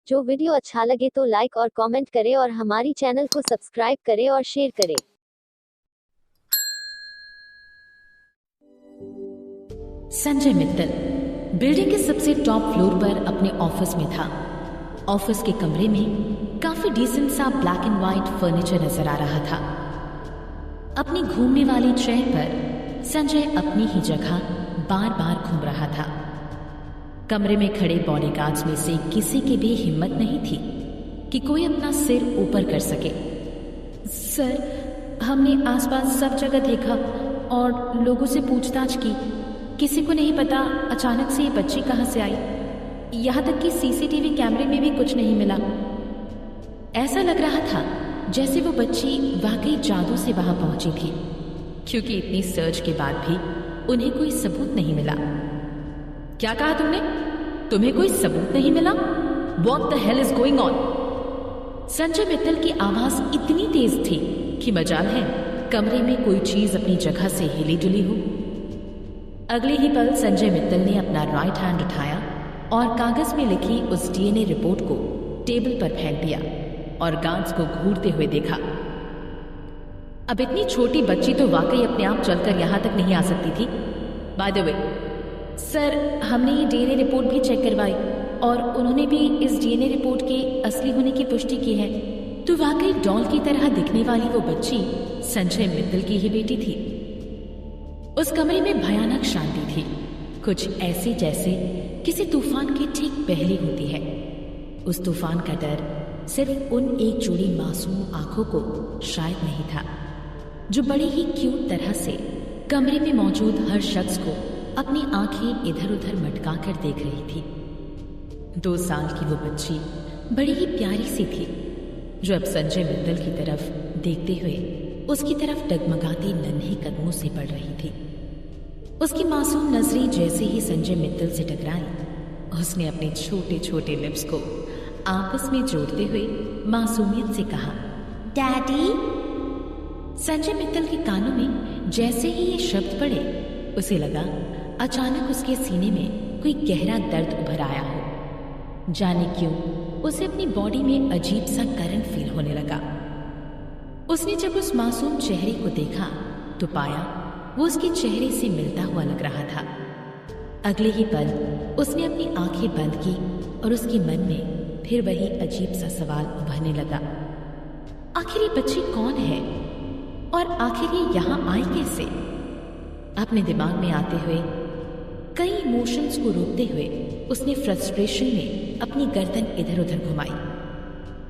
जो वीडियो अच्छा लगे तो लाइक और कमेंट करें और हमारी चैनल को सब्सक्राइब करें और शेयर करें। संजय मित्तल बिल्डिंग के सबसे टॉप फ्लोर पर अपने ऑफिस में था। ऑफिस के कमरे में काफी डिसेंट सा ब्लैक एंड व्हाइट फर्नीचर नजर आ रहा था। अपनी घूमने वाली चेयर पर संजय अपनी ही जगह बार बार घूम रहा था। कमरे में खड़े बॉडीगार्ड्स में से किसी की भी हिम्मत नहीं थी कि कोई अपना सिर ऊपर कर सके। सर, हमने आसपास सब जगह देखा और लोगों से पूछताछ की, किसी को नहीं पता अचानक से ये बच्ची कहाँ से आई। यहाँ तक कि सीसीटीवी कैमरे में भी कुछ नहीं मिला। ऐसा लग रहा था जैसे वो बच्ची वाकई जादू से वहां पहुंची थी, क्योंकि इतनी सर्च के बाद भी उन्हें कोई सबूत नहीं मिला। क्या कहा तुमने? तुम्हें कोई सबूत नहीं मिला? What the hell is going on? Sanjay Mittal की आवाज इतनी तेज थी कि मजाल है कमरे में कोई चीज अपनी जगह से हिली डुली हो। अगले ही पल संजय मित्तल ने अपना राइट हैंड उठाया और कागज में लिखी उस डीएनए रिपोर्ट को टेबल पर फेंक दिया और गार्ड्स को घूरते हुए देखा। अब इतनी छोटी बच्ची तो वाकई अपने आप चलकर यहां तक नहीं आ सकती थी। बाय द वे सर, हमने ये डीएनए रिपोर्ट भी चेक करवाई और उन्होंने भी इस डीएनए रिपोर्ट के असली होने की पुष्टि की है। तो वाकई डॉल की तरह दिखने वाली वो बच्ची संजय मित्तल की ही बेटी थी। उस कमरे में भयानक शांति थी, कुछ ऐसी जैसे किसी तूफान के ठीक पहले होती है। उस तूफान का डर सिर्फ उन एक जोड़ी मासूम आंखों को शायद नहीं था, जो बड़ी ही क्यूट तरह से कमरे में मौजूद हर शख्स को अपनी आंखें इधर उधर मटका कर देख रही थी। 2 साल की वो बच्ची बड़ी ही प्यारी सी थी, जो अब संजय मित्तल की तरफ देखते हुए उसकी तरफ डगमगाती नन्हे कदमों से बढ़ रही थी। उसकी मासूम नजरें जैसे ही संजय मित्तल से टकराई, उसने अपने छोटे छोटे लिप्स को आपस में जोड़ते हुए मासूमियत से कहा, डैडी। संजय मित्तल के कानों में जैसे ही ये शब्द पड़े, उसे लगा अचानक उसके सीने में कोई गहरा दर्द उभर आया हो। जाने क्यों उसे अपनी बॉडी में अजीब सा करंट फील होने लगा। उसने जब उस मासूम चेहरे को देखा तो पाया वो उसके चेहरे से मिलता हुआ लग रहा था। अगले ही पल उसने अपनी आंखें बंद की और उसके मन में फिर वही अजीब सा सवाल उभरने लगा, आखिर ये बच्ची कौन है और आखिर ये यहाँ आई कैसे? अपने दिमाग में आते हुए कई इमोशंस को रोकते हुए उसने फ्रस्ट्रेशन में अपनी गर्दन इधर उधर घुमाई।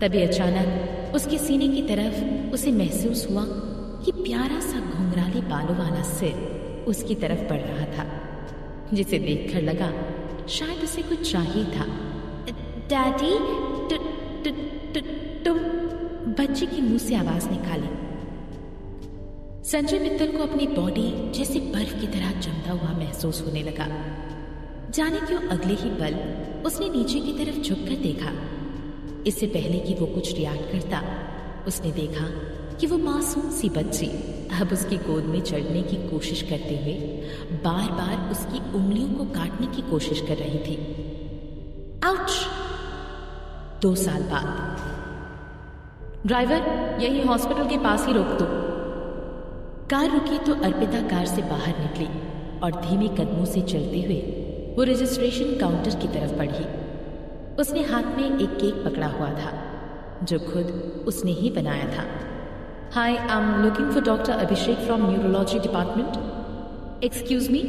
तभी अचानक उसके सीने की तरफ उसे महसूस हुआ कि प्यारा सा घुंघराले बालों वाला सिर उसकी तरफ बढ़ रहा था, जिसे देखकर लगा शायद उसे कुछ चाहिए था। डैडी, तुम? बच्चे के मुंह से आवाज निकाली। संजय मित्तल को अपनी बॉडी जैसे बर्फ की तरह जमता हुआ महसूस होने लगा। जाने क्यों अगले ही पल उसने नीचे की तरफ झुककर देखा। इससे पहले कि वो कुछ रिएक्ट करता, उसने देखा कि वो मासूम सी बच्ची अब उसकी गोद में चढ़ने की कोशिश करते हुए बार बार उसकी उंगलियों को काटने की कोशिश कर रही थी। आउच! 2 साल बाद। ड्राइवर, यही हॉस्पिटल के पास ही रोक दो। कार रुकी तो अर्पिता कार से बाहर निकली और धीमे कदमों से चलते हुए वो रजिस्ट्रेशन काउंटर की तरफ बढ़ी। उसने हाथ में एक केक पकड़ा हुआ था, जो खुद उसने ही बनाया था। Hi, I am looking for doctor Abhishek from neurology department. Excuse me,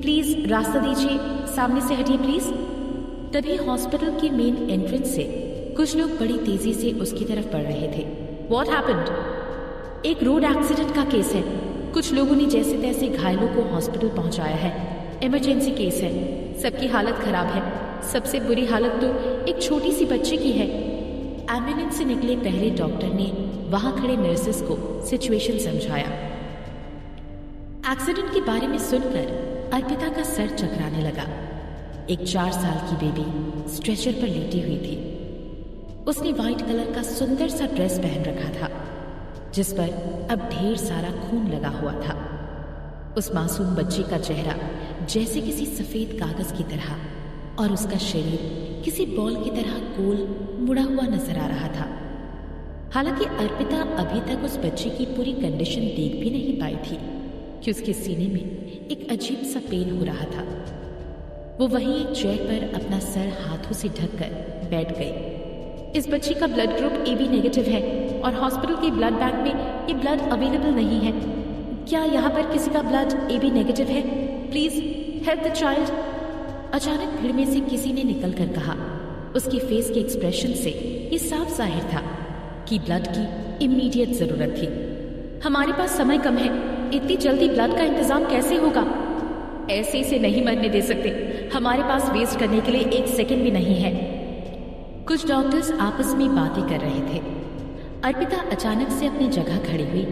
please रास्ता दीजिए, सामने से हटिए प्लीज। तभी हॉस्पिटल के मेन एंट्रेंस से कुछ लोग बड़ी तेजी से उसकी तरफ बढ़ रहे थे। What happened? एक रोड एक्सीडेंट का केस है। कुछ लोगों ने जैसे तैसे घायलों को हॉस्पिटल पहुंचाया है। इमरजेंसी केस है, सबकी हालत खराब है। सबसे बुरी हालत तो एक छोटी सी बच्ची की है। एम्बुलेंस से निकले पहले डॉक्टर ने वहां खड़े नर्सेस को सिचुएशन समझाया। एक्सीडेंट के बारे में सुनकर अर्पिता का सर चकराने लगा। एक 4 साल की बेबी स्ट्रेचर पर लेटी हुई थी। उसने व्हाइट कलर का सुंदर सा ड्रेस पहन रखा था, जिस पर अब ढेर सारा खून लगा हुआ था। उस मासूम बच्ची का चेहरा जैसे किसी सफेद कागज की तरह और उसका शरीर किसी बॉल की तरह गोल मुड़ा हुआ नजर आ रहा था। हालांकि अर्पिता अभी तक उस बच्चे की पूरी कंडीशन देख भी नहीं पाई थी कि उसके सीने में एक अजीब सा पेन हो रहा था। वो वहीं एक चेयर पर अपना सर हाथों से ढककर बैठ गई। इस बच्ची का ब्लड ग्रुप AB नेगेटिव है और हॉस्पिटल के ब्लड बैंक में ये ब्लड अवेलेबल नहीं है। क्या यहाँ पर किसी का ब्लड AB नेगेटिव है? Please help the child. अचानक भीड़ में से किसी ने निकल कर कहा। उसके फेस के एक्सप्रेशन से ये साफ जाहिर था कि ब्लड की इमीडिएट जरूरत थी। हमारे पास समय कम है, इतनी जल्दी ब्लड का इंतजाम कैसे होगा? ऐसे इसे नहीं मरने दे सकते, हमारे पास वेस्ट करने के लिए 1 सेकंड भी नहीं है। कुछ डॉक्टर्स आपस में बातें कर रहे थे। अर्पिता अचानक से अपनी जगह खड़ी हुई।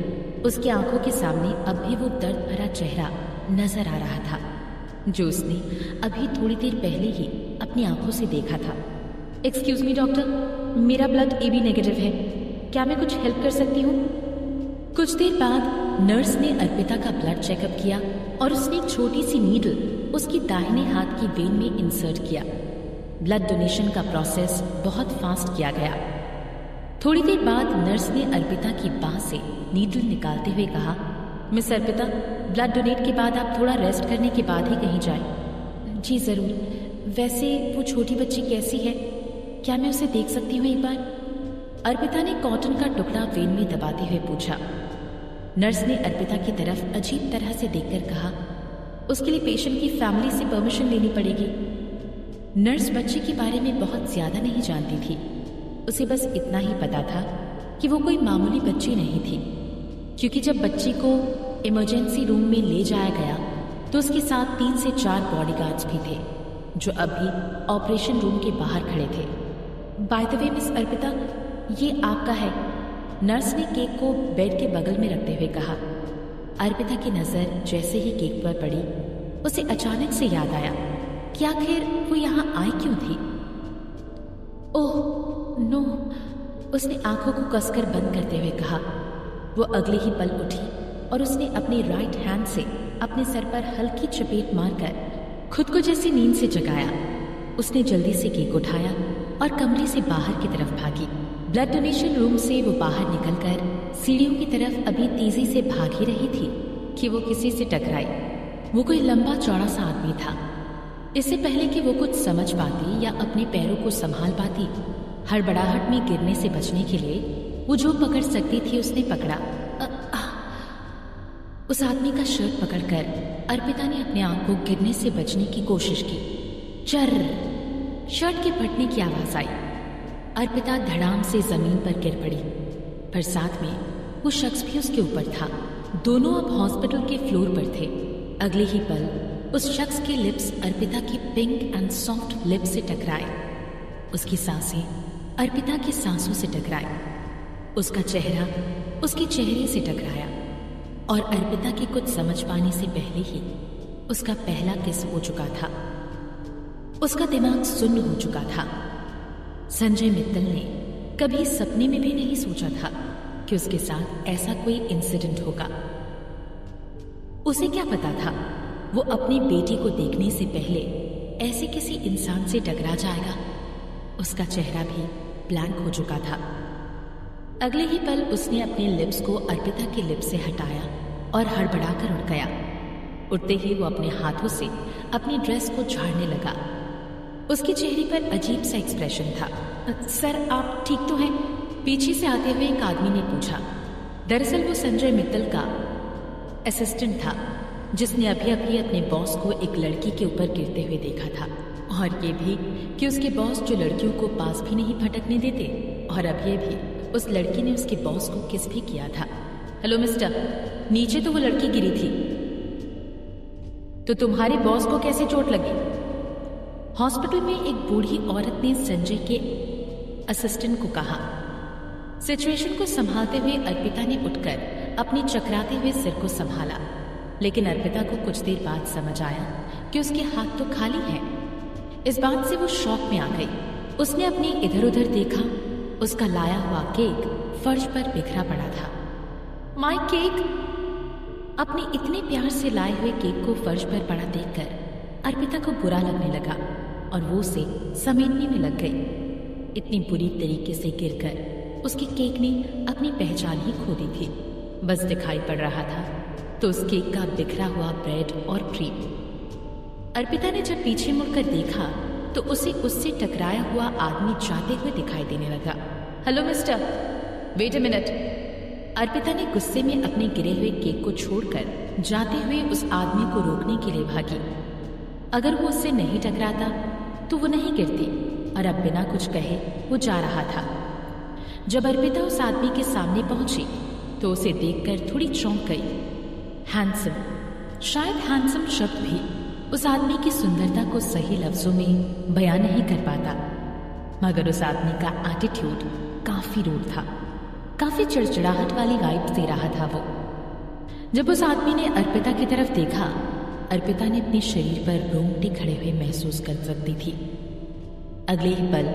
उसकी आंखों के सामने अब भी वो दर्द भरा चेहरा नजर आ रहा था जो उसने अभी थोड़ी देर पहले ही अपनी आंखों से देखा था। एक्सक्यूज मी डॉक्टर, मेरा ब्लड AB नेगेटिव है, क्या मैं कुछ हेल्प कर सकती हूँ? कुछ देर बाद नर्स ने अर्पिता का ब्लड चेकअप किया और उसने एक छोटी सी नीडल उसकी दाहिने हाथ की वेन में इंसर्ट किया। ब्लड डोनेशन का प्रोसेस बहुत फास्ट किया गया। थोड़ी देर बाद नर्स ने अर्पिता की बाह से नीडल निकालते हुए कहा, मिस अर्पिता, ब्लड डोनेट के बाद आप थोड़ा रेस्ट करने के बाद ही कहीं जाएं। जी जरूर। वैसे वो छोटी बच्ची कैसी है, क्या मैं उसे देख सकती हूँ एक बार? अर्पिता ने कॉटन का टुकड़ा वेन में दबाते हुए पूछा। नर्स ने अर्पिता की तरफ अजीब तरह से देखकर कहा, उसके लिए पेशेंट की फैमिली से परमिशन लेनी पड़ेगी। नर्स बच्चे के बारे में बहुत ज्यादा नहीं जानती थी। उसे बस इतना ही पता था कि वो कोई मामूली बच्ची नहीं थी, क्योंकि जब बच्ची को इमरजेंसी रूम में ले जाया गया तो उसके साथ 3 से 4 बॉडीगार्ड्स भी थे जो अभी ऑपरेशन रूम के बाहर खड़े थे। By the way miss Arpita, ये आपका है। नर्स ने केक को बेड के बगल में रखते हुए कहा। अर्पिता की नजर जैसे ही केक पर पड़ी उसे अचानक से याद आया कि आखिर वो यहाँ आई क्यों थी। ओह नो, उसने आंखों को कसकर बंद करते हुए कहा। वो अगले ही पल उठी और उसने अपनी राइट हैंड से अपने सर पर हल्की चपेट मारकर खुद को जैसी नींद से जगाया। उसने जल्दी से केक उठाया और कमरे से बाहर की तरफ भागी। ब्लड डोनेशन रूम से वो बाहर निकलकर सीढ़ियों की तरफ अभी तेजी से भाग ही रही थी कि वो किसी से टकराई। वो कोई लंबा चौड़ा सा आदमी था। इससे पहले कि वो कुछ समझ पाती या अपने पैरों को संभाल पाती, हड़बड़ाहट में गिरने से बचने के लिए वो जो पकड़ सकती थी उसने पकड़ा। उस आदमी का शर्ट पकड़कर अर्पिता ने अपने आप को गिरने से बचने की कोशिश की। चर्र, शर्ट के फटने की आवाज आई। अर्पिता धड़ाम से जमीन पर गिर पड़ी, पर साथ में वो शख्स भी उसके ऊपर था। दोनों अब हॉस्पिटल के फ्लोर पर थे। अगले ही पल उस शख्स के लिप्स अर्पिता की पिंक एंड सॉफ्ट लिप्स से टकराए। उसकी सांसें अर्पिता की सांसों से टकराए। उसका चेहरा उसके चेहरे से टकराया और अर्पिता की कुछ समझ पाने से पहले ही उसका पहला किस हो चुका था। उसका दिमाग सुन्न हो चुका था। संजय मित्तल ने कभी सपने में भी नहीं सोचा था कि उसके साथ ऐसा कोई इंसिडेंट होगा। उसे क्या पता था वो अपनी बेटी को देखने से पहले ऐसे किसी इंसान से टकरा जाएगा। उसका चेहरा भी ब्लैंक हो चुका था। अगले ही पल उसने अपने लिप्स को अर्पिता के लिप्स से हटाया और हड़बड़ाकर उठ गया। उठते ही वो अपने हाथों से अपनी ड्रेस को झाड़ने लगा। उसके चेहरे पर अजीब सा एक्सप्रेशन था। सर, आप ठीक तो हैं? पीछे से आते हुए एक आदमी ने पूछा। दरअसल वो संजय मित्तल का असिस्टेंट था, जिसने अभी अभी अपने बॉस को एक लड़की के ऊपर गिरते हुए देखा था, और ये भी कि उसके बॉस जो लड़कियों को पास भी नहीं भटकने देते, और अब ये भी उस लड़की ने उसके बॉस को किस भी किया था। हेलो मिस्टर, नीचे तो वो लड़की गिरी थी, तो तुम्हारे बॉस को कैसे चोट लगी? हॉस्पिटल में एक बूढ़ी औरत ने संजय के असिस्टेंट को कहा। सिचुएशन को संभालते हुए अर्पिता ने उठकर अपने चकराते हुए सिर को संभाला, लेकिन अर्पिता को कुछ देर बाद समझ आया कि उसके हाथ तो खाली हैं। इस बात से वो शॉक में आ गई। उसने अपने इधर उधर देखा। उसका लाया हुआ केक फर्श पर बिखरा पड़ा था। My cake! अपने इतने प्यार से लाए हुए केक को फर्श पर पड़ा देखकर अर्पिता को बुरा लगने लगा और वो उसे समेटने में लग गई। इतनी बुरी तरीके से गिरकर उसके केक ने अपनी पहचान ही खो दी थी। बस दिखाई पड़ रहा था तो उस केक का बिखरा हुआ ब्रेड और क्रीम। अर्पिता ने जब पीछे मुड़कर देखा तो उसे उससे टकराया हुआ आदमी जाते हुए दिखाई देने लगा। Hello mister, wait a minute. Arpita ने गुस्से में अपने गिरे हुए केक को छोड़कर जाते हुए उस आदमी को रोकने के लिए भागी। अगर वो उससे नहीं टकराता तो वो नहीं गिरती और अब बिना कुछ कहे वो जा रहा था। जब अर्पिता उस आदमी के सामने पहुंची तो उसे देखकर थोड़ी चौंक गई। हैंडसम, शायद हैंडसम शब्द भी उस आदमी की सुंदरता को सही लफ्जों में बयान नहीं कर पाता, मगर उस आदमी का एटीट्यूड काफी रूड था, काफी चिड़चिड़ाहट वाली वाइब्स दे रहा था वो। जब उस आदमी ने अर्पिता की तरफ देखा, अर्पिता ने अपने शरीर पर रोंगटे खड़े हुए महसूस कर सकती थी। अगले ही पल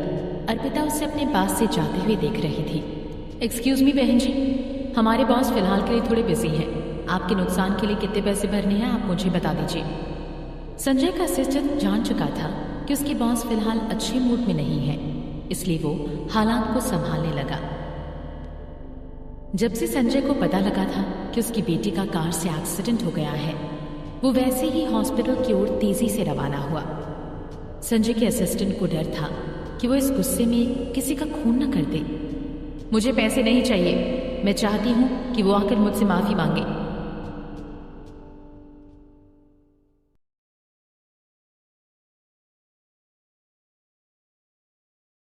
अर्पिता उसे अपने पास से जाते हुए देख रही थी। एक्सक्यूज मी बहन जी, हमारे बॉस फिलहाल के लिए थोड़े बिजी हैं। आपके नुकसान के लिए कितने पैसे भरने हैं आप मुझे बता दीजिए। संजय का असिस्टेंट जान चुका था कि उसके बॉस फिलहाल अच्छे मूड में नहीं है, इसलिए वो हालात को संभालने लगा। जब से संजय को पता लगा था कि उसकी बेटी का कार से एक्सीडेंट हो गया है, वो वैसे ही हॉस्पिटल की ओर तेजी से रवाना हुआ। संजय के असिस्टेंट को डर था कि वो इस गुस्से में किसी का खून न कर दे। मुझे पैसे नहीं चाहिए, मैं चाहती हूँ कि वो आकर मुझसे माफी मांगे।